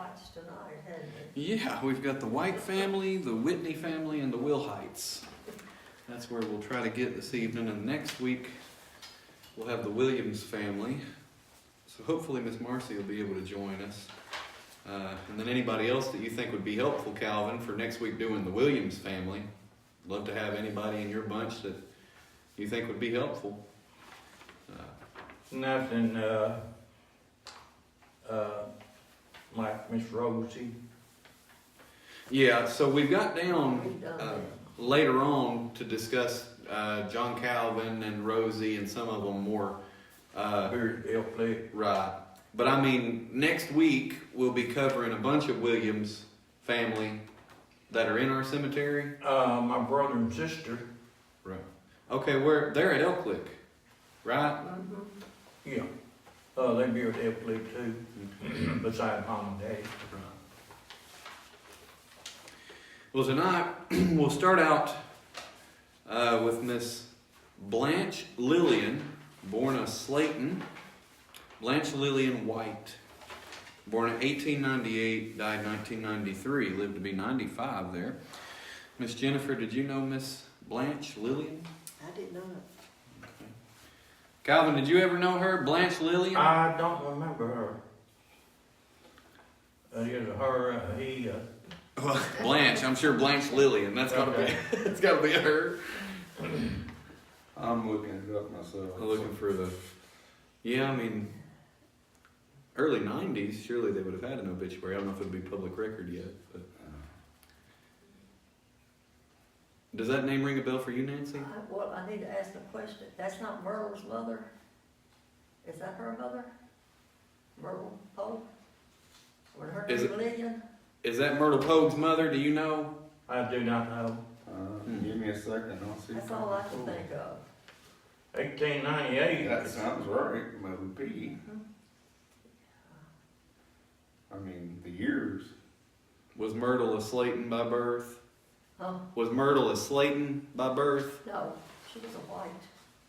Whites tonight, hadn't it? Yeah, we've got the White family, the Whitney family, and the Wilhites. That's where we'll try to get this evening, and next week we'll have the Williams family. So hopefully Miss Marcy will be able to join us. And then anybody else that you think would be helpful, Calvin, for next week doing the Williams family. Love to have anybody in your bunch that you think would be helpful. Nothing, like Miss Rosie. Yeah, so we've got We've down done that. later on to discuss John Calvin and Rosie and some of them more. Here's Elk Lake. Right. But I mean, next week we'll be covering a bunch of Williams family that are in our cemetery. My brother and sister. Right. Okay, they're at Elk Lick, right? Mhm. Yeah. They be at Elk Lake too, beside Mom and Daddy. Well, tonight we'll start out with Miss Blanche Lillian, born of Slayton. Blanche Lillian White, born in 1898, died 1993, lived to be 95 there. Miss Jennifer, did you know Miss Blanche Lillian? I did not. Okay. Calvin, did you ever know her, Blanche Lillian? I don't remember her. It is her, he, Blanche, I'm sure Blanche Lillian. That's gotta Okay. be. It's gotta be her. I'm looking it up myself. I'm looking for the. Yeah, I mean, early '90s. Surely they would have had an obituary. I don't know if it'd be public record yet. But does that name ring a bell for you, Nancy? Well, I need to ask a question. That's not Myrtle's mother? Is that her mother? Myrtle Pope? Or her Is name Lillian? Is that Myrtle Pogue's mother? Do you know? I do not know. Give me a second, I'll see. That's all I can think of. 1898. That sounds right, Mother P. I mean, the years. Was Myrtle a Slayton by birth? Huh? Was Myrtle a Slayton by birth? No, she was a White.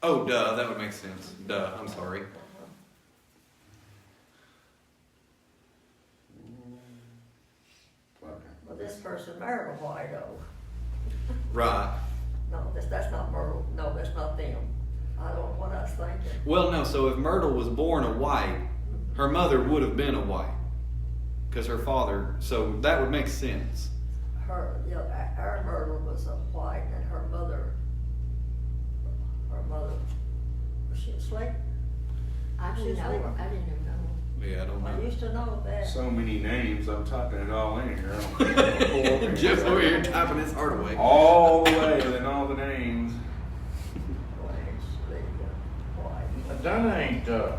Oh, duh. That would make sense. Duh. I'm sorry. Well, this person married a White, though. Right. No, that's not Myrtle. No, that's not them. I don't know what I was thinking. Well, no. So if Myrtle was born a White, her mother would have been a White, because her father. So that would make sense. Our Myrtle was a White, and her mother, was she a slave? I didn't know. I didn't know. Yeah, I don't I know. used to know that. So many names, I'm typing it all in here. I don't Jeff's over here typing his heart away. all the way, and all the names. Blanche Lillian White. That ain't, do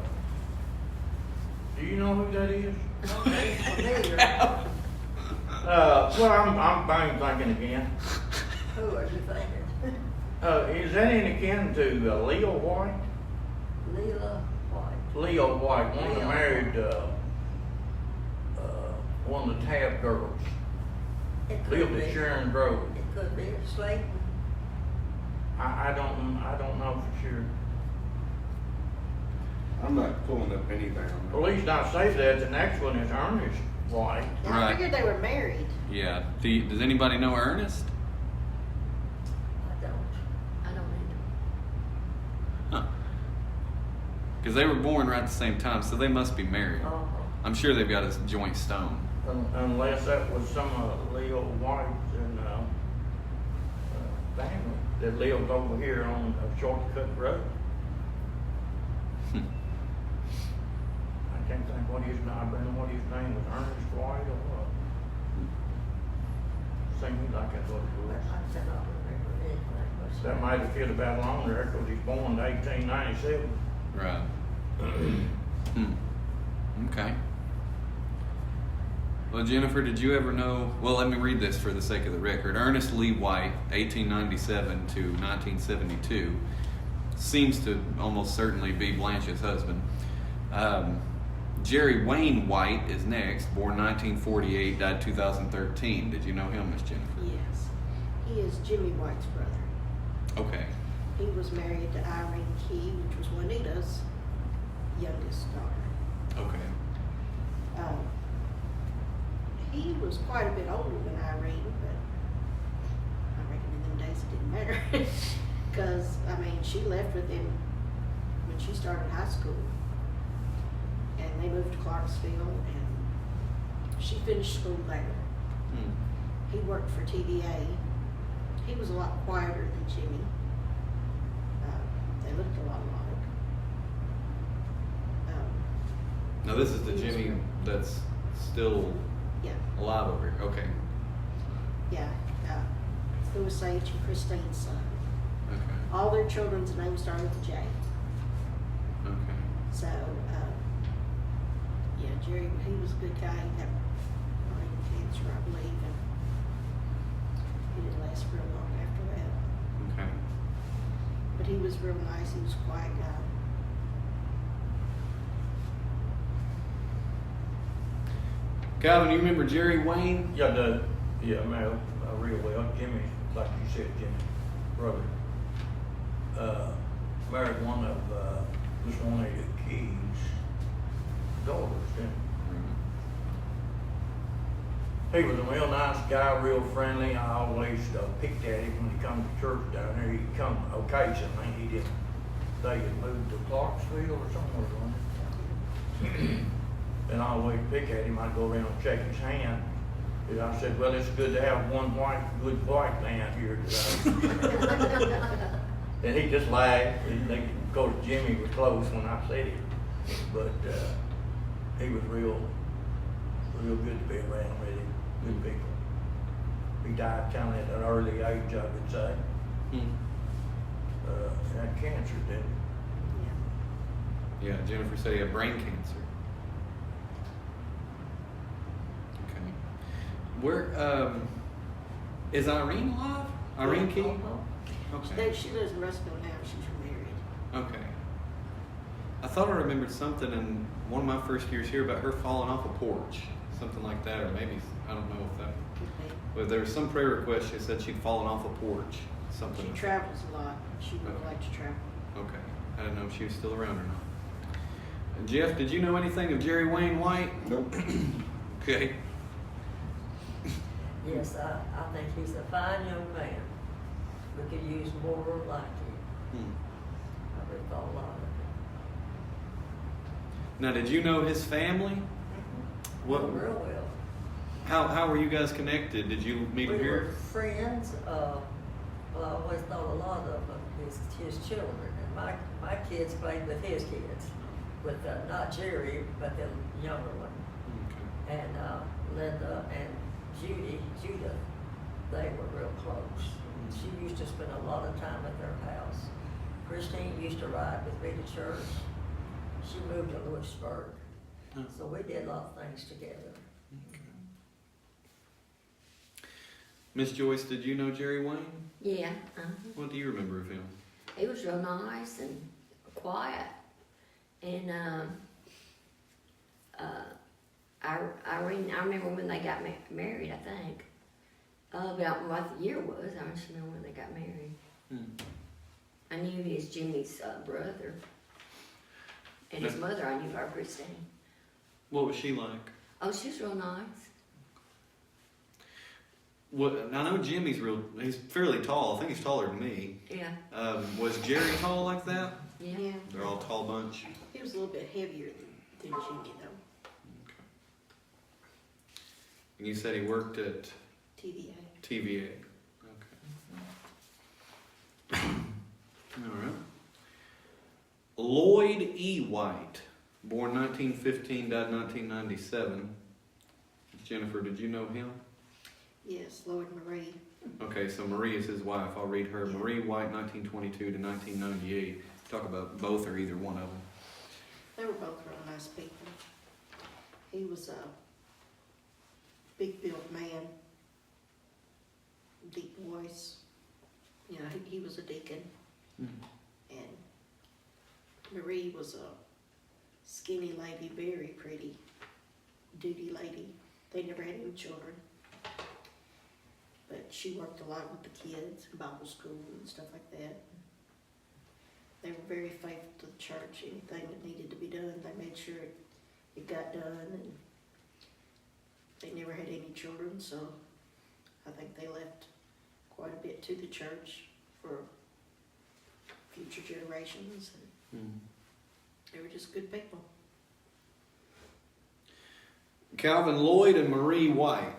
you know who that is? Familiar. Well, I'm thinking again. Who are you thinking? Is that any akin to Leo White? Leela White. Leo White, one that Leo. married one of the Tabb girls. It could Lived be. at Sharon Grove. It could be Slayton. I don't know for sure. I'm not pulling up anything on At least I say that. The next one is Ernest White. I Right. figured they were married. Yeah. Does anybody know Ernest? I don't. I don't either. Huh. Because they were born right at the same time, so they must be married. Uh-huh. I'm sure they've got a joint stone. Unless that was some of Leo White's family that lived over here on a shortcut road. I can't think what his name was, Ernest White or what. Seems like that's what it was. I cannot remember anything. But That might have fit about longer because he's born in 1897. Right. Okay. Well, Jennifer, did you ever know? Well, let me read this for the sake of the record. Ernest Lee White, 1897 to 1972, seems to almost certainly be Blanche's husband. Jerry Wayne White is next, born 1948, died 2013. Did you know him, Miss Jennifer? Yes. He is Jimmy White's brother. Okay. He was married to Irene Key, which was Juanita's youngest daughter. Okay. was quite a bit older than Irene, but I reckon in them days it didn't matter. Because, I mean, she left with him when she started high school. And they moved to Clarksville, and she finished school there. Hmm. He worked for TVA. He was a lot quieter than Jimmy. They looked a lot alike. Now this is the He was Jimmy great. that's still Yeah, alive over here. Okay. yeah. Louis Sage and Christine's son. Okay. All their children's names start with a J. Okay. So, yeah, Jerry, he was a good guy. He had brain cancer, I believe, and he didn't last real long after that. Okay. But he was real nice. He was a quiet guy. Calvin, you remember Jerry Wayne? Yeah, man, real well. Jimmy, like you said, Jimmy's brother, married one of this one of the Key's daughters, didn't he? He was a real nice guy, real friendly. I always picked at him when he come to church down there. He'd come occasionally. He didn't. They had moved to Clarksville or somewhere, wasn't it? And I always pick at him. I'd go around and shake his hand. And I said, well, it's good to have one good white man here today. And he just laughed. Of course, Jimmy was close when I said it. But he was real good to be around with him. Good people. He died kind of at an early age, I would say. Hmm. He had cancer, didn't Yeah, Jennifer said he had brain cancer. Okay. Where is Irene alive? Irene Key? Okay. She lives in Russellville now. She's remarried. Okay. I thought I remembered something in one of my first years here about her falling off a porch, something like that, or maybe I don't know if that. Could be. But there was some prayer request. She said she'd fallen off a porch, something. She travels a lot. She would Okay. like to travel. Okay. I didn't know if she was still around or not. Jeff, did you know anything of Jerry Wayne White? Nope. Okay. Yes, I think he's a fine young man. We could use more like him. Hmm. I really thought a lot of Now, did you know his family? it. What? Real well. How were you guys connected? Did you meet We him were here? friends. Well, I always thought a lot of them, his children. And my kids played with his kids, with not Jerry, but the younger one. Okay. And Linda and Judith, they were real close. She used to spend a lot of time at their house. Christine used to ride with me to church. She moved to Lewisburg. Oh. So we did a lot of things together. Miss Joyce, did you know Jerry Wayne? Yeah, What do you remember of him? he was real nice and quiet. And Irene, I remember when they got married, I think. About what the year was, I just remember when they got married. Hmm. I knew his Jimmy's brother. And his mother I knew by Christine. What was she like? Oh, she's real nice. What? I know Jimmy's he's fairly tall. I think he's taller than me. Yeah, Was Jerry tall like that? yeah. Yeah. They're all tall bunch. He was a little bit heavier than Jimmy, though. And you said he worked at TVA. TVA. Okay. All right. Lloyd E. White, born 1915, died 1997. Jennifer, did you know him? Yes, Lloyd Marie. Okay, so Marie is his wife. I'll read her. Yeah. Marie White, 1922 to 1998. Talk about both or either one of them. They were both real nice people. He was a big built man, deep voice. You know, he was a deacon. And Marie was a skinny lady, very pretty, duty lady. They never had any children. But she worked a lot with the kids, Bible school and stuff like that. They were very faithful to the church. Anything that needed to be done, they made sure it got done. And they never had any children, so I think they left quite a bit to the church for future generations, and Hmm. they were just good people. Calvin Lloyd and Marie White.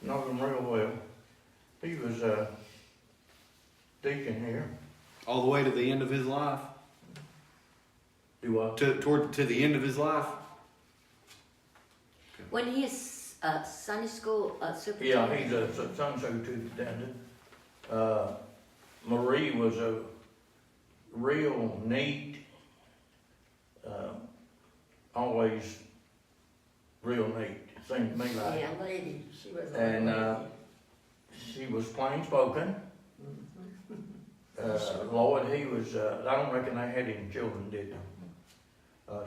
Know him real well. He was a deacon here. All the way to the end of his life? Do what? To the end of his life? When he is Sunday school Yeah, superintendent. he's a Sunday superintendent. Marie was a real neat, always real neat, seemed to me like. Yeah, lady, she was a And, lady. She was plain spoken. Lloyd, he was, I don't reckon they had any children, did they?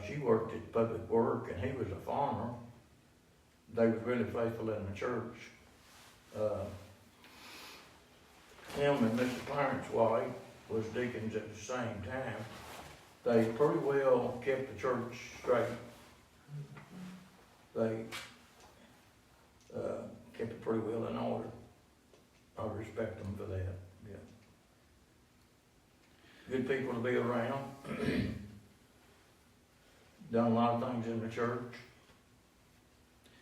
She worked at Public Work and he was a farmer. They was really faithful in the church. Him and Mr. Clarence White was deacons at the same time. They pretty well kept the church straight. They, kept it pretty well in order. I respect them for that, yeah. Good people to be around. Done a lot of things in the church.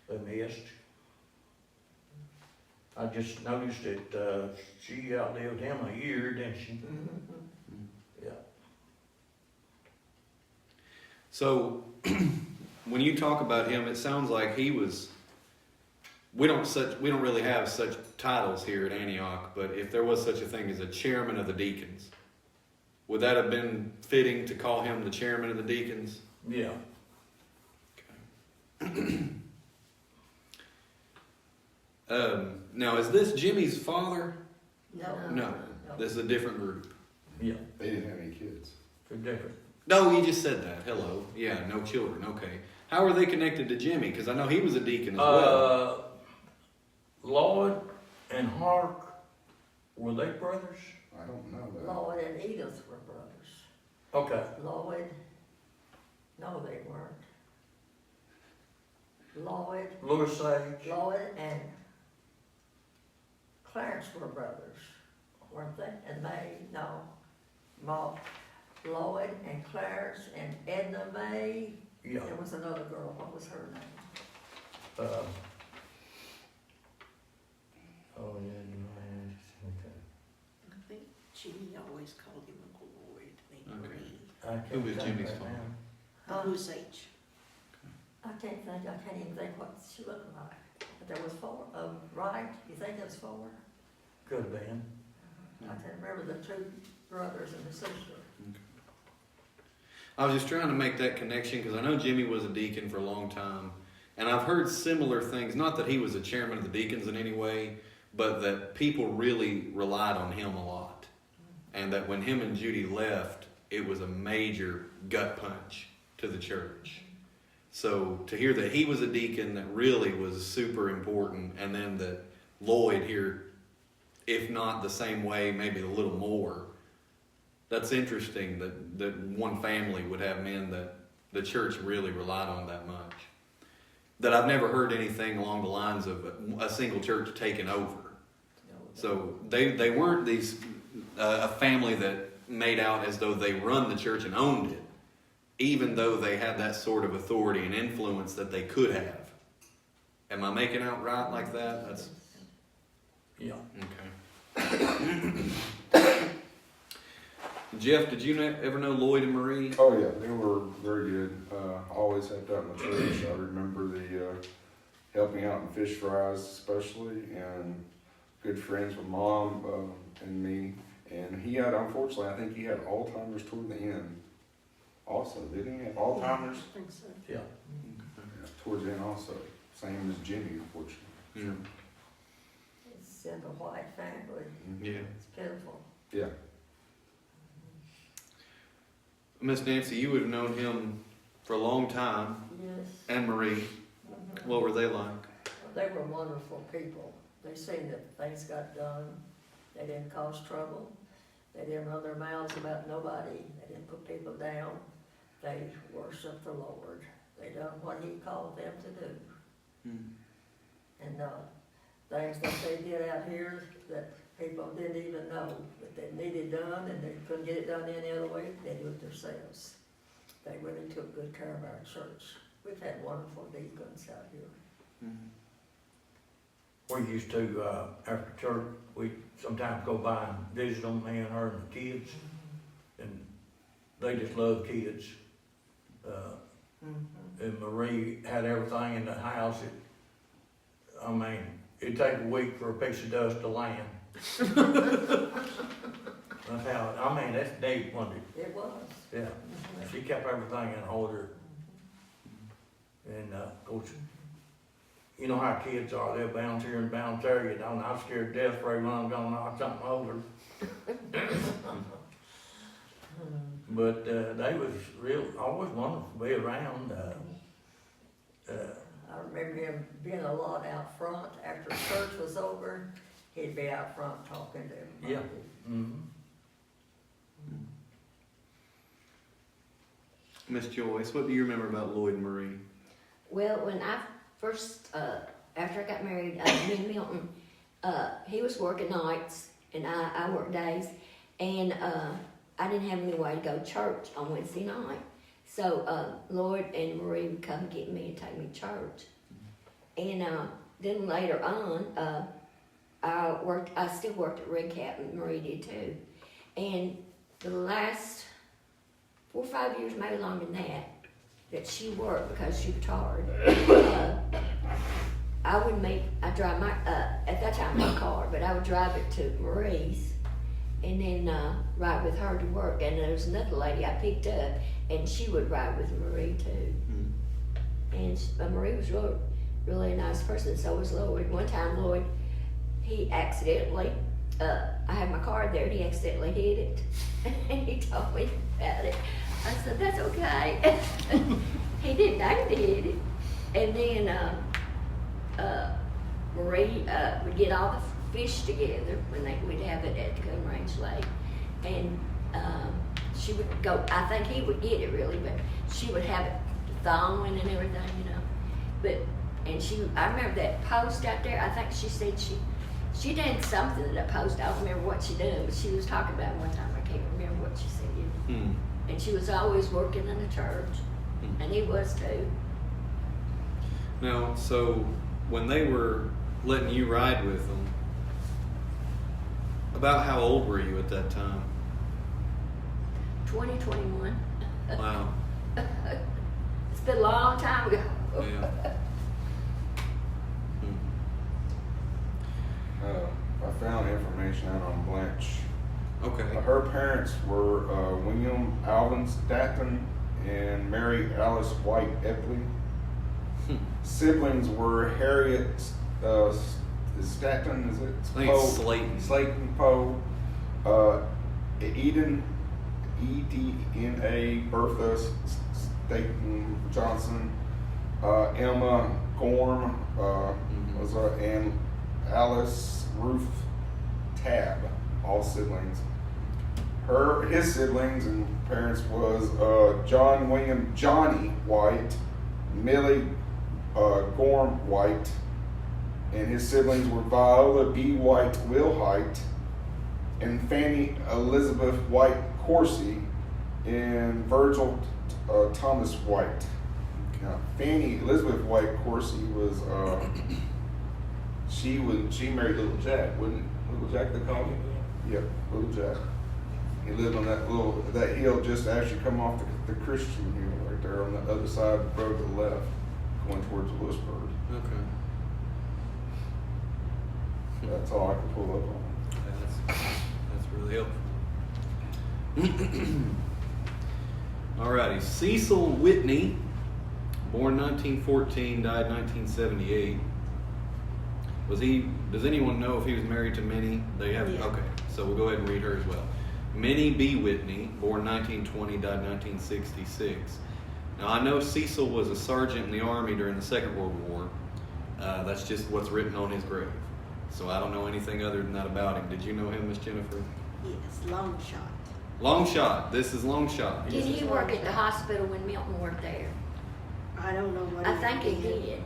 They missed. I just noticed that, she outlived him a year, didn't she? Yeah. So, when you talk about him, it sounds like he was. We don't really have such titles here at Antioch, but if there was such a thing as a chairman of the deacons, would that have been fitting to call him the chairman of the deacons? Yeah. Now, is this Jimmy's father? No. No, this is a different group. Yeah, They didn't have any kids. they're different. No, you just said that. Hello. Yeah, no children. Okay. How are they connected to Jimmy? Because I know he was a deacon as well. Lloyd and Hark, were they brothers? I don't know that. Lloyd and Edith were brothers. Okay. Lloyd, no, they weren't. Louis Sage. Lloyd and Clarence were brothers, weren't they? And May, no. Lloyd and Clarence and Edna May. Yeah. There was another girl, what was her name? Oh, yeah, man. Okay. I think Jimmy always called him Uncle Lloyd, Okay. Marie. I can't Who was think Jimmy's right father? now. Louis H. I can't even think what she looked like. But there was four, right? You think there was four? Could have been. I can remember the two brothers and the sister. I was just trying to make that connection because I know Jimmy was a deacon for a long time. And I've heard similar things, not that he was a chairman of the deacons in any way, but that people really relied on him a lot. And that when him and Judy left, it was a major gut punch to the church. So to hear that he was a deacon that really was super important, and then that Lloyd here, if not the same way, maybe a little more, that's interesting that one family would have men that the church really relied on that much. That I've never heard anything along the lines of a single church taking over. So they weren't these a family that made out as though they run the church and owned it, even though they had that sort of authority and influence that they could have. Am I making out right like that? That's Yeah. okay. Jeff, did you ever know Lloyd and Marie? Oh yeah, they were very good. Always helped out in the church. I remember the helping out in fish fries especially, and good friends with Mom and me. And he had, unfortunately, I think he had Alzheimer's toward the end. Also, didn't he have Alzheimer's? I think so. Yeah. Yeah, towards the end also. Same as Jimmy, unfortunately. Yeah. It's in the White family. Yeah. It's pitiful. Yeah. Miss Nancy, you would have known him for a long time, Yes. and Marie. What were they like? They were wonderful people. They seen that things got done. They didn't cause trouble. They didn't run their mouths about nobody. They didn't put people down. They worshiped the Lord. They done what He called them to do. And, things that they did out here that people didn't even know that they needed done and they couldn't get it done any other way, they do it themselves. They really took good care of our church. We've had wonderful deacons out here. We used to, after church, we sometimes go by and visit them, me and her and the kids, and they just love kids. And Marie had everything in the house. It'd take a week for a piece of dust to land. That's how, that's Dave wondered. It was. Yeah, she kept everything in order. And, of course, you know how kids are, they'll bounce here and bounce there, you know, and I'm scared to death afraid when I'm gonna knock something over. But, they was always wonderful to be around, I remember him being a lot out front. After church was over, he'd be out front talking to everybody. Yeah. Mm-hmm. Miss Joyce, what do you remember about Lloyd and Marie? Well, when I first, after I got married, me and Milton, he was working nights and I worked days, and I didn't have any way to go to church on Wednesday night. So Lloyd and Marie would come get me and take me to church. And then later on, I still worked at Red Cap, and Marie did too. And the last 4 or 5 years, maybe longer than that she worked because she retired. I'd drive my, at that time my car, but I would drive it to Marie's and then ride with her to work. And there was another lady I picked up, and she would ride with Marie too. And Marie was really a nice person, so was Lloyd. One time Lloyd, he accidentally, I had my car there, and he accidentally hit it. And he told me about it. I said, that's okay. He didn't act to hit it. And then Marie would get all the fish together when we'd have it at the Gun Range Lake. And she would go, I think he would get it really, but she would have it thawing and everything, you know. I remember that post out there, I think she said she did something at that post. I don't remember what she did, but she was talking about it one time. I can't remember what she said. And she was always working in the church, and he was too. Now, so when they were letting you ride with them, about how old were you at that time? 2021. Wow. It's been a long time ago. Yeah. I found information out on Blanche. Okay. Her parents were William Alvin Statton and Mary Alice White Epley. Siblings were Harriet Statton, is it? I think it's Slayton. Slayton Poe, Edna Bertha Statton Johnson, Emma Gorm, and Alice Ruth Tabb, all siblings. His siblings and parents was John William Johnny White, Millie Gorm White, and his siblings were Viola B. White Wilhite and Fanny Elizabeth White Coursey and Virgil Thomas White. Now, Fanny Elizabeth White Coursey was she married Little Jack, wasn't it? Little Jack they called him? Yep, Little Jack. He lived on that hill just as you come off the Christian hill right there on the other side of the road to the left, going towards Lewisburg. Okay. That's all I can pull up on. That's really helpful. Alrighty, Cecil Whitney, born 1914, died 1978. Does anyone know if he was married to Minnie? They have. Yeah. Okay, so we'll go ahead and read her as well. Minnie B. Whitney, born 1920, died 1966. Now I know Cecil was a sergeant in the Army during the Second World War. That's just what's written on his grave. So I don't know anything other than that about him. Did you know him, Miss Jennifer? Yes, long shot. Long shot. This is long shot. Did he work at the hospital when Milton worked there? I don't know what. I think he did.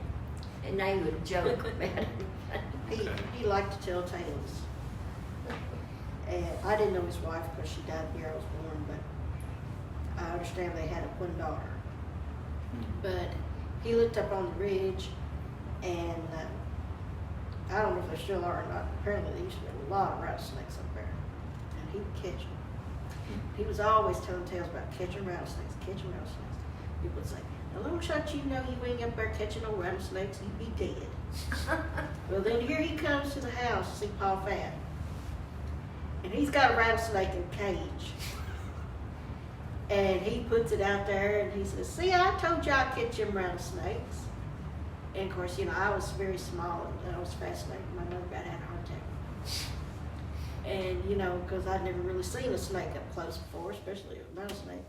and they would joke about it. He liked to tell tales. And I didn't know his wife because she died the year I was born, but I understand they had one daughter. But he looked up on the ridge, and I don't know if there still are or not. Apparently, there used to be a lot of rattlesnakes up there, and he would catch them. He was always telling tales about catching rattlesnakes, catching rattlesnakes. People would say, "A long shot, you know, you ain't up there catching no rattlesnakes, you'd be dead." Well, then here he comes to the house to see Paul Fat, and he's got a rattlesnake in a cage. And he puts it out there, and he says, "See, I told you I'd catch them rattlesnakes." And of course, you know, I was very small, and I was fascinated. My mother got had a heart attack. And, you know, because I'd never really seen a snake up close before, especially a rattlesnake.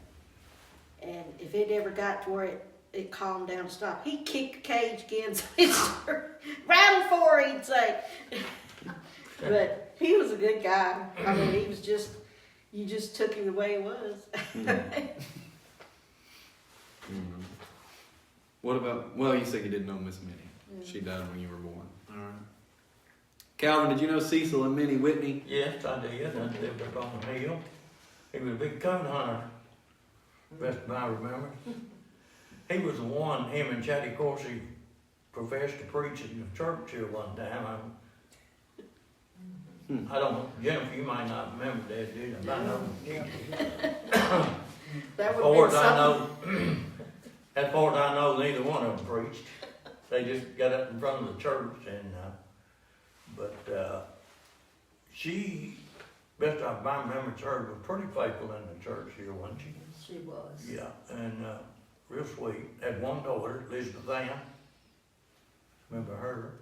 And if it ever got to where it calmed down and stopped, he'd kick the cage again, so he'd start, "Rattle for," he'd say. But he was a good guy. I mean, he was just, you just took him the way he was. What about, well, you said you didn't know Miss Minnie. She died when you were born. All right. Calvin, did you know Cecil and Minnie Whitney? Yes, I did. I lived up on the hill. He was a big coon hunter, best I remember. He was the one, him and Chatty Coursey professed to preach in the church here one time. I don't know, Jennifer, you might not remember that, do you? I know. That As would far have as I been know, as far as I know, neither one of them preached. They just got up in front of the church and, she, best I remember, her was pretty faithful in the church here, wasn't she? She was. Yeah, and, real sweet. Had one daughter, Elizabeth Ann. Remember her?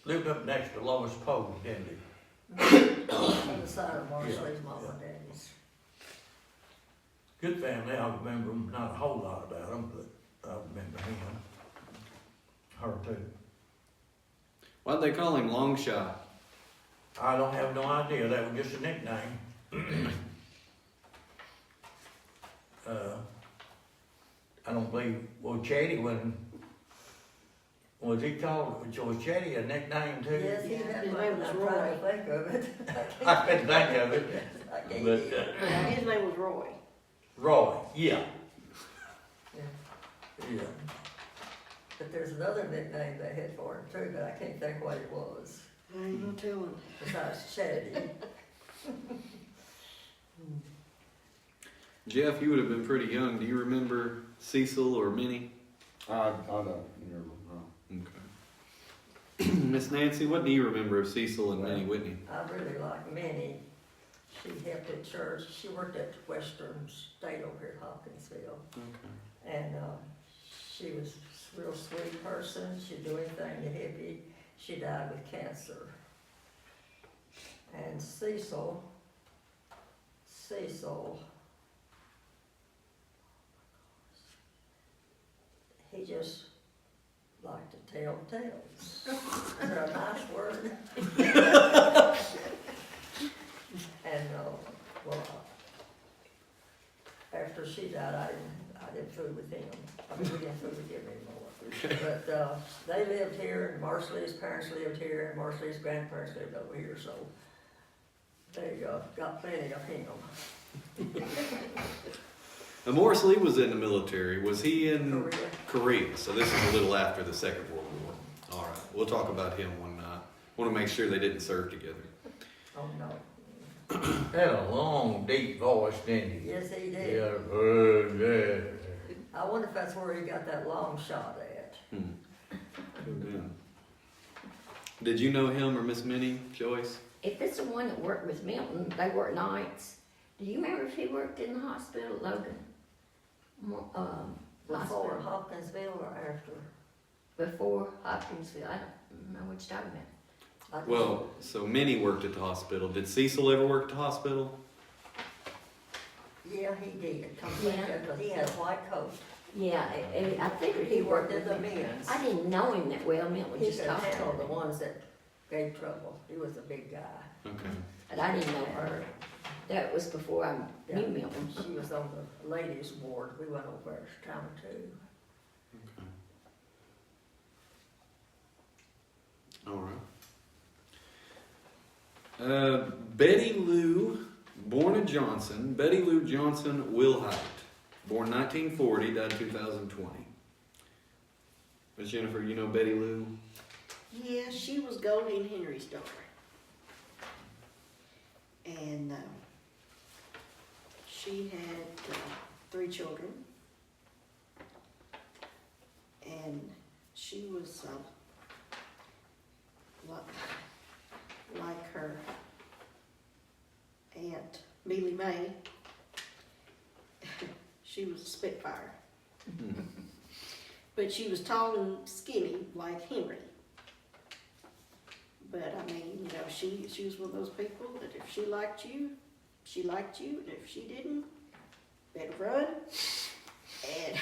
Lived up next to Lois Poe, didn't he? On the side of Marshall's mom and daddy's. Good family, I remember them, not a whole lot about them, but I remember him. Her too. Why'd they call him Long Shot? I don't have no idea, that was just a nickname. I don't believe, well, Chatty was he called, was Chatty a nickname too? Yes, he had His one, name I'm was trying to Roy. think of it. I couldn't think of it, I can't but, either. his name was Roy. Roy, yeah, Yeah. yeah. But there's another nickname they had for him too, but I can't think what it was, I ain't gonna tell him. besides Chatty. Jeff, you would have been pretty young. Do you remember Cecil or Minnie? I don't remember. No. Okay. Miss Nancy, what do you remember of Cecil and Minnie Whitney? I really like Minnie. She helped at church. She worked at Western State over here at Hopkinsville. Okay. And she was a real sweet person. She'd do anything to help you. She died with cancer. And Cecil, he just liked to tell tales. Is there a nice word? And well, after she died, I didn't fool with him. I mean, we didn't fool with him anymore. But they lived here, and Marcelle's parents lived here, and Marcelle's grandparents lived over here, so they got plenty of him. Now, Morris Lee was in the military. Was he in Korea. Korea? So this is a little after the Second World War. All right, we'll talk about him one night. Want to make sure they didn't serve together. Oh, no. Had a long, deep voice, didn't he? Yes, he did. Yeah, I wonder if that's where he got that long shot at. Yeah. Did you know him or Miss Minnie, Joyce? If it's the one that worked with Milton, they work nights. Do you remember if he worked in the hospital at Logan? Before Hospital. Hopkinsville or after? Before Hopkinsville, I don't know what you're talking about. I just- Well, so Minnie worked at the hospital. Did Cecil ever work at the hospital? Yeah, he did. Come think of it, 'cause he had a white coat. Yeah, I figured He worked at the with me. men's. I didn't know him that well, Milton He just could talked to handle the him. ones that gave trouble. He was a big guy. Okay. But I didn't know her. That was before I knew Yeah. Milton. She was on the ladies' ward. We went over there a time or two. Betty Lou, born in Johnson, Betty Lou Johnson Wilhite, born 1940, died 2020. Miss Jennifer, you know Betty Lou? Yeah, she was Goldie and Henry's daughter. And she had 3 children. And she was like her aunt, Mealy May. She was a spitfire. But she was tall and skinny like Henry. But I mean, you know, she was one of those people that if she liked you, and if she didn't, better run. And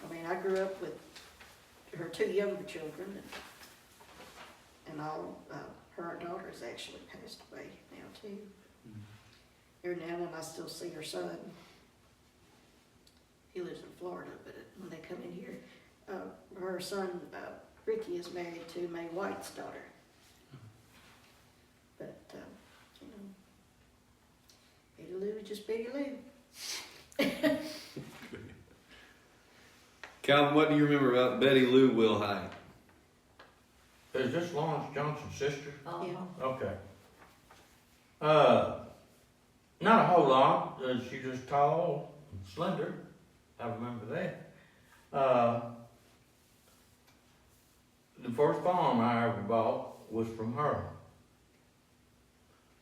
I mean, I grew up with her 2 younger children, and all her daughters actually passed away now too. Every now and then I still see her son. He lives in Florida, but when they come in here, her son Ricky is married to Mae White's daughter. But you know, Betty Lou is just Betty Lou. Calvin, what do you remember about Betty Lou Wilhite? Is this Lawrence Johnson's sister? Uh-huh. Okay. Not a whole lot. She's just tall and slender. I remember that. The first farm I ever bought was from her.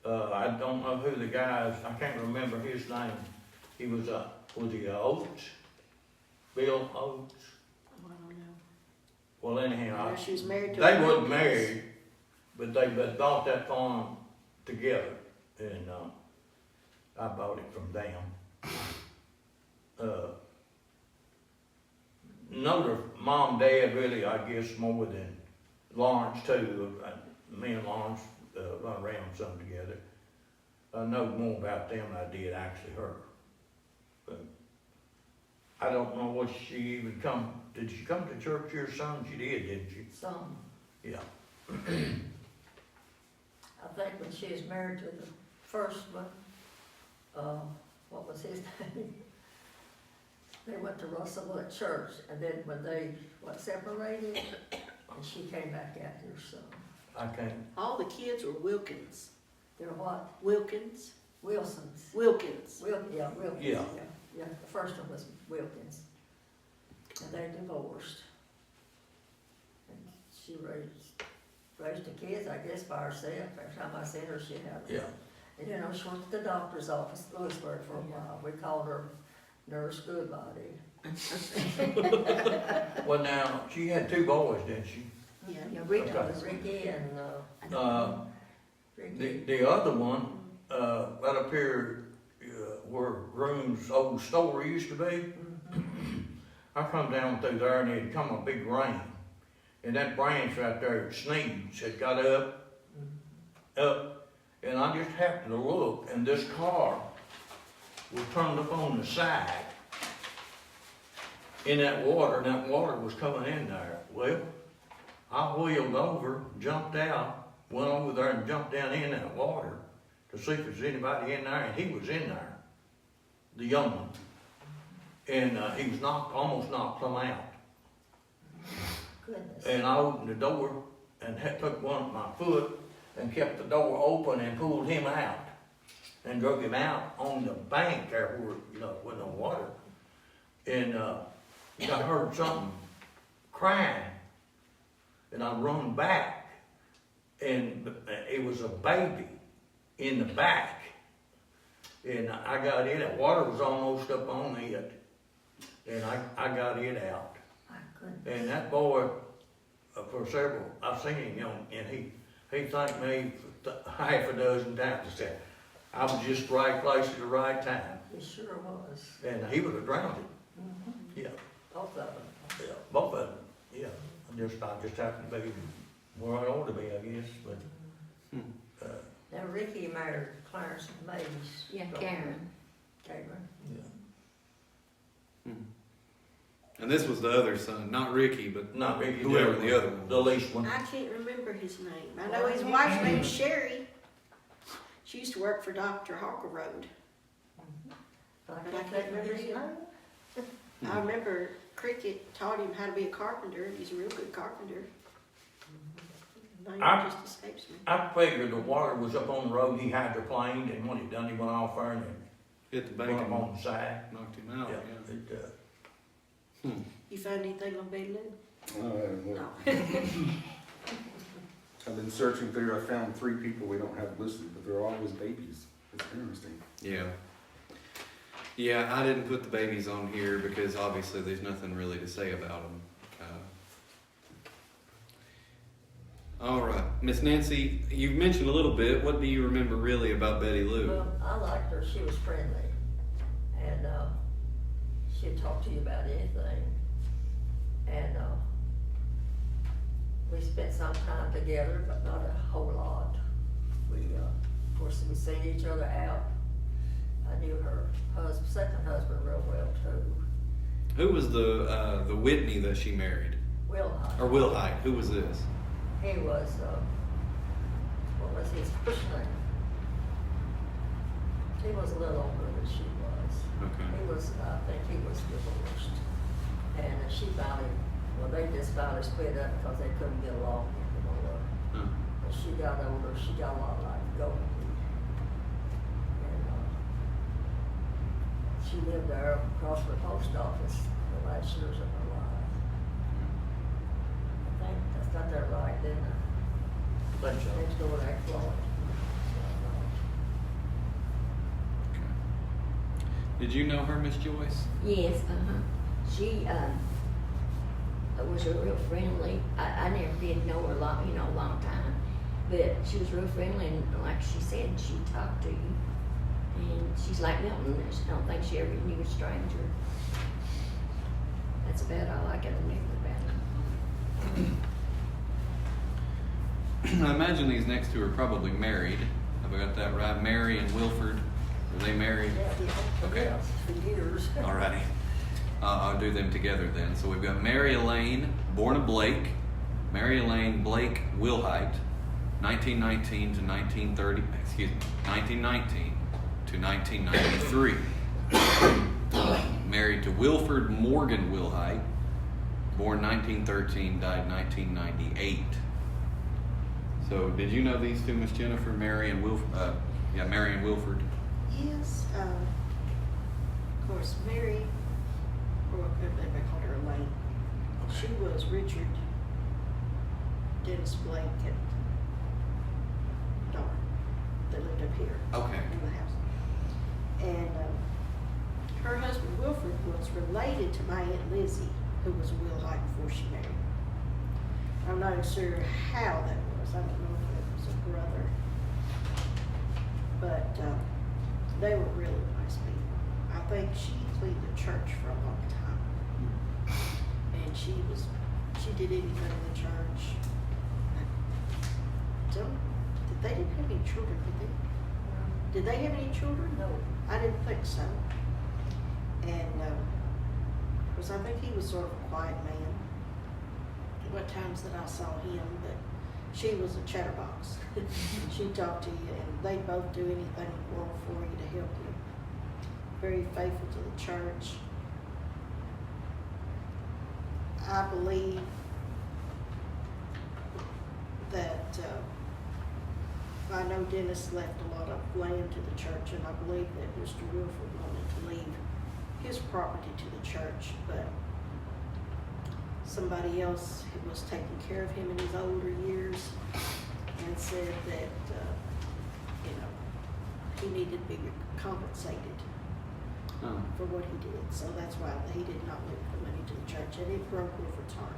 I don't know who the guy is. I can't remember his name. He was he Oates? Bill Oates? Oh, I don't know. Well, anyhow, Yeah, she was married to. they wasn't married, but they bought that farm together, and I bought it from them. Know their mom, dad, really, I guess, more than Lawrence too. Me and Lawrence run around some together. I know more about them than I did actually her. But I don't know what she even come. Did she come to church here some? She did, didn't she? Some. Yeah. I think when she was married to the first one, what was his name? They went to Russell at church, and then when they separated, and she came back out here, so. I can't. All the kids were Wilkins. They're what? Wilkins. Wilsons. Wilkins. Wilkins. Yeah. Yeah, the first one was Wilkins. And they divorced. And she raised the kids, I guess, by herself. Every time I seen her, she had them. Yeah. And you know, she went to the doctor's office in Lewisburg for a while. We called her Nurse Goodbody. Well, now she had 2 boys, didn't she? Yeah. Yeah, Ricky, Okay. Ricky and Ricky. The other one, right up here, where Groom's old store used to be. I come down through there and it had come a big rain. And that branch right there, Sneed's, had got up, and I just happened to look, and this car was turned up on the side in that water, and that water was coming in there. Well, I wheeled over, jumped out, went over there and jumped down in that water to see if there's anybody in there, and he was in there, the young one. And he was almost knocked plumb out. Goodness. And I opened the door and took my foot and kept the door open and pulled him out and drug him out on the bank there where, you know, with no water. And I heard something crying, and I run back, and it was a baby in the back. And I got it, the water was almost up on it, and I got it out. My goodness. And that boy, for several, I've seen him, you know, and he thanked me half a dozen times. He said, I was just the right place at the right time. He sure was. And he would have drowned him. Yeah, Both of them. yeah, both of them, yeah. I just happened to be where I ought to be, I guess, but, Now Ricky married Clarence and May's Yeah, daughter. Karen. Karen. yeah. And this was the other son, not Ricky, but Not Ricky. whoever the other one The was. least one. I can't remember his name. I know his wife's name's Sherry. She used to work for Dr. Harker Road. But I can't remember his name. I remember Cricket taught him how to be a carpenter, and he's a real good carpenter. Name just escapes me. I figured the water was up on the road, he hydroplaned, and when he done, he went off there and Hit the went bacon, up on the side. knocked him out. Yeah, Yeah. You found anything on Betty Lou? Well, I've been searching through, I found 3 people we don't have listed, but they're always babies. It's interesting. Yeah. Yeah, I didn't put the babies on here because obviously there's nothing really to say about them. All right, Miss Nancy, you've mentioned a little bit. What do you remember really about Betty Lou? Well, I liked her. She was friendly, and she'd talk to you about anything. And we spent some time together, but not a whole lot. We, of course, we seen each other out. I knew her second husband real well too. Who was the Whitney that she married? Will Or Wilhite? Who was this? He was, what was his first name? He was a little older than she was. Okay. He was, I think he was divorced. And she finally, well, they just finally split up because they couldn't get along anymore. Huh. As she got older, she got a lot like Goldie. And she lived there across from the post office the last years of her life. I think that's got that right, didn't I? Think so. Next door to that Floyd. Did you know her, Miss Joyce? Yes, She was real friendly. I never did know her a long time, but she was real friendly, and like she said, she talked to you. And she's like Milton. I don't think she ever knew a stranger. That's about all I can remember about her. I imagine these next two are probably married. Have I got that right? Mary and Wilford. Are they married? Yeah, Okay. yeah, for years. Alrighty. I'll do them together then. So we've got Mary Elaine, born of Blake. Mary Elaine Blake Wilhite, 1919 to 1930. Excuse me, 1919 to 1993. Married to Wilford Morgan Wilhite, born 1913, died 1998. So, did you know these two, Miss Jennifer, Mary and Wilford? Mary and Wilford. Yes, of course, Mary, or they called her Elaine. She was Richard Dennis Blake and daughter. They lived up here Okay. in the house. And her husband Wilford was related to my Aunt Lizzie, who was a Wilhite before she married. I'm not sure how that was. I don't know if it was a brother. But they were really nice people. I think she cleaned the church for a long time. And she did anything in the church. They didn't have any children, did they? Did they have any children? No. I didn't think so. And, because I think he was sort of a quiet man. What times that I saw him, but she was a chatterbox. She'd talk to you, and they'd both do anything in the world for you to help you. Very faithful to the church. I believe that, I know Dennis left a lot of land to the church, and I believe that Mr. Wilford wanted to leave his property to the church, but somebody else who was taking care of him in his older years and said that, he needed to be compensated Oh. for what he did. So that's why he did not leave the money to the church, and it broke Wilford's heart.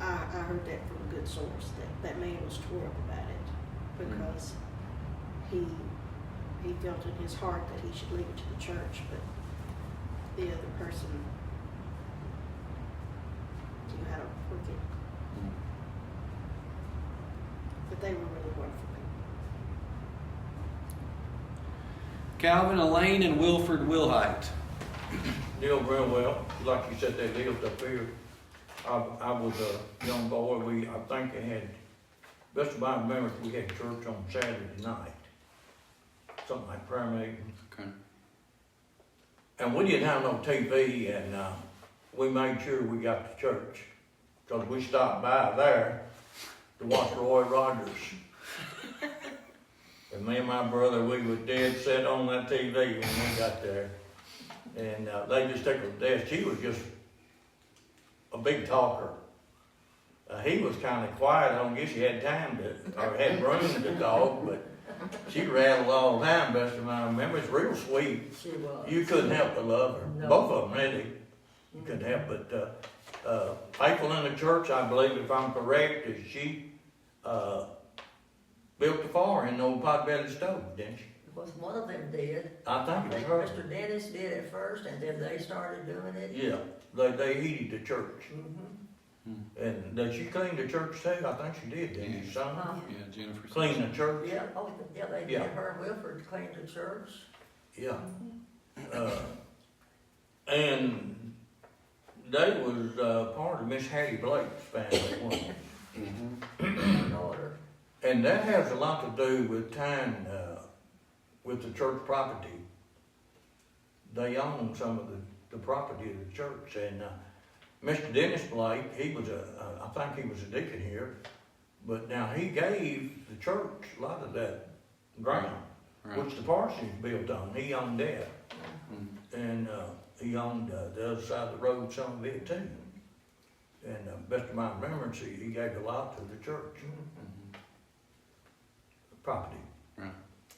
I heard that from a good source, that man was tore up about it because he felt in his heart that he should leave it to the church, but the other person knew how to work it. But they were really wonderful people. Calvin, Elaine, and Wilford Wilhite. knew them real well. Like you said, they lived up here. I was a young boy. I think they had, best of my memory, we had church on Saturday night. Something like prayer meeting. Okay. And we didn't have no TV, and we made sure we got to church. Because we stopped by there to watch Roy Rogers. And me and my brother, we was dead set on that TV when we got there. And they just took her to death. She was just a big talker. He was kind of quiet. I don't guess he had time to, or had room to talk, but she rattled all the time, best of my memory. It's real sweet. She was. You couldn't help but love her. No. Both of them, really. You couldn't help but, faithful in the church, I believe, if I'm correct, is she, built the fire in the old pot-bellied stove, didn't she? Was one of them did. I think it was her. Mr. Dennis did it first, and then they started doing it. Yeah, they heated the church. Mm-hmm. And did she clean the church too? I think she did, didn't she, son? Yeah, Jennifer. Clean the church? Yeah, oh, yeah, they did. Yeah. Her and Wilford cleaned the church. Yeah. And they was part of Miss Hattie Blake's family, wasn't it? Mm-hmm. Her daughter. And that has a lot to do with time, with the church property. They own some of the property of the church, and Mr. Dennis Blake, he was I think he was a deacon here, but now he gave the church a lot of that ground, Right. which the parsonage built on. He owned that, Mm. and he owned the other side of the road, some of it too. And best of my remembrance, he gave a lot to the church Mhm. property.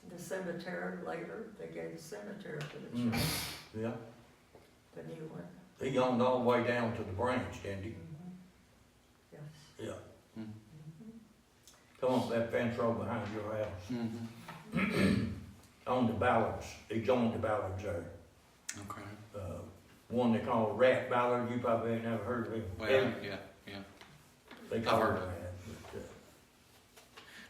The cemetery later, they gave the cemetery to the Mm. church, Yeah, the new one. he owned all the way down to the branch, didn't he? Yes. Yeah. Mm. Come on, that fence row behind your house. Mhm. On the Ballards, he joined the Ballards there. Okay. One they call Rat Ballard, you probably ain't never heard of him. Well, yeah. They call I've heard him of that. But,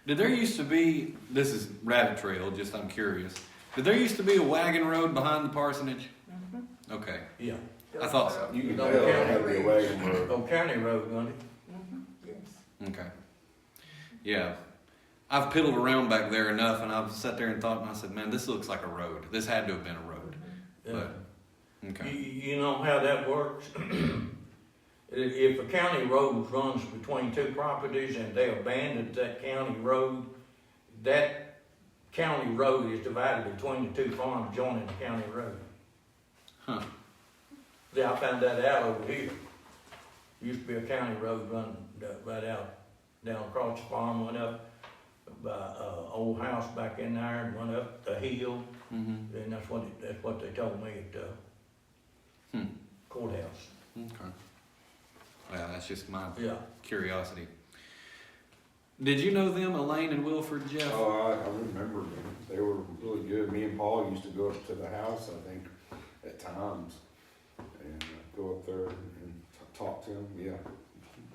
Did there used to be, this is rabbit trail, just I'm curious. Did there used to be a wagon road behind the parsonage? Mm-hmm. Okay. yeah, I thought so. You can No, tell it County had to be a wagon road. Old County Road, wasn't it? Mm-hmm. Yes. Okay. Yeah. I've piddled around back there enough, and I've sat there and thought, and I said, man, this looks like a road. This had to have been a road. Yeah. But, okay. You know how that works? If a county road runs between two properties and they abandoned that county road, that county road is divided between the two farms joining the county road. Huh. Yeah, I found that out over here. Used to be a county road running right out, down across the farm, went up by old house back in there and went up the hill. Mm-hmm. And that's what they told me at the courthouse. Okay. Well, that's just my Yeah. curiosity. Did you know them, Elaine and Wilford, Jeff? Oh, I remember them. They were really good. Me and Paul used to go up to the house, I think, at times, and go up there and talk to them. Yeah.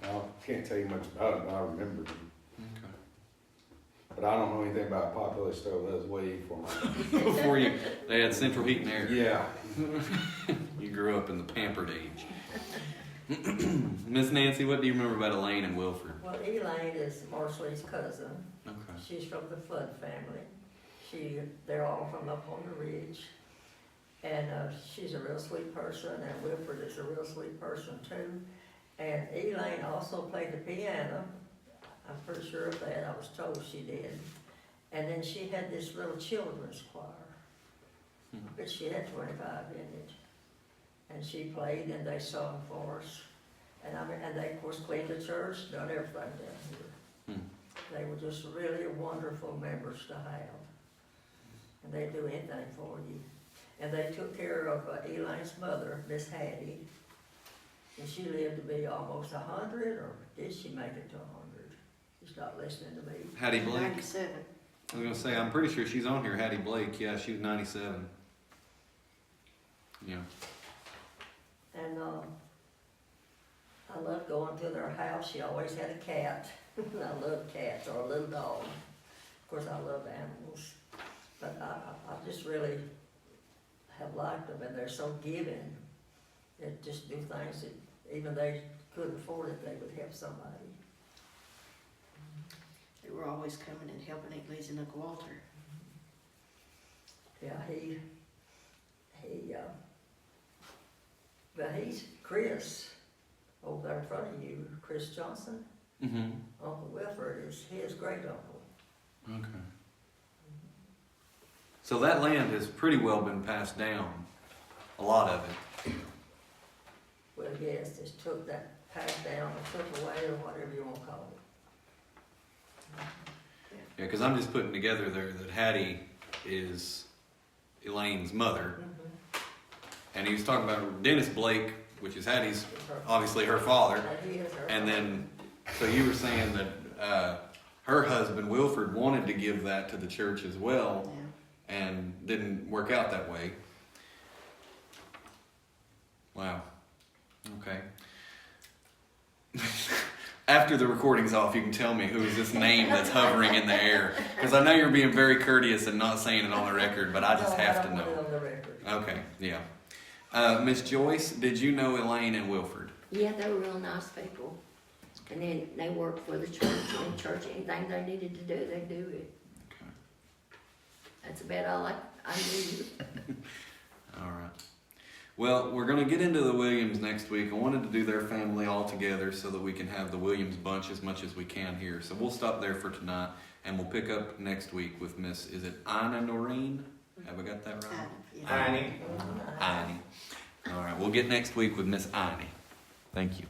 I can't tell you much about it, but I remember them. Okay. But I don't know anything about potbelly stove. That was way before my Before you, they had central heat and air. Yeah. You grew up in the pampered age. Miss Nancy, what do you remember about Elaine and Wilford? Well, Elaine is Marcelle's cousin. Okay. She's from the Flood family. They're all from up on the ridge. And she's a real sweet person, and Wilford is a real sweet person too. And Elaine also played the piano. I'm pretty sure of that. I was told she did. And then she had this little children's choir, but she had 25 in it. And she played, and they sung for us. And they, of course, cleaned the church, done everything down here. They were just really wonderful members to have. And they'd do anything for you. And they took care of Elaine's mother, Miss Hattie. And she lived to be almost 100, or did she make it to 100? She stopped listening to me. Hattie Blake. 97. I was gonna say, I'm pretty sure she's on here. Hattie Blake. Yeah, she was 97. Yeah. And I loved going to their house. She always had a cat. I love cats, or a little dog. Of course, I love animals. But I just really have liked them, and they're so giving. just do things that even they couldn't afford it, they would help somebody. They were always coming and helping Aunt Liz and Uncle Walter. Yeah, but he's Chris, over there in front of you, Chris Johnson. Mm-hmm. Uncle Wilford is his great uncle. Okay. So that land has pretty well been passed down, a lot of it. Well, yes, just took that, passed down, or took away, or whatever you want to call it. Yeah, because I'm just putting together there that Hattie is Elaine's mother, and he was talking about Dennis Blake, which is Hattie's, obviously her father, He is her and father. then, so you were saying that her husband Wilford wanted to give that to the church as well, Yeah. and didn't work out that way. Wow. Okay. After the recording's off, you can tell me who is this name that's hovering in the air. Because I know you're being very courteous and not saying it on the record, but I just No, have don't to put it know. on the record. Okay, yeah. Miss Joyce, did you know Elaine and Wilford? Yeah, they were real nice people. And then they worked for the church, and church, anything they needed to do, they do it. Okay. That's about all I knew. All right. Well, we're going to get into the Williams next week. I wanted to do their family all together so that we can have the Williams bunch as much as we can here. So we'll stop there for tonight, and we'll pick up next week with Miss, is it Ina Noreen? Have I got that right? Yeah. Annie. Ine. All right, we'll get next week with Miss Ine. Thank you.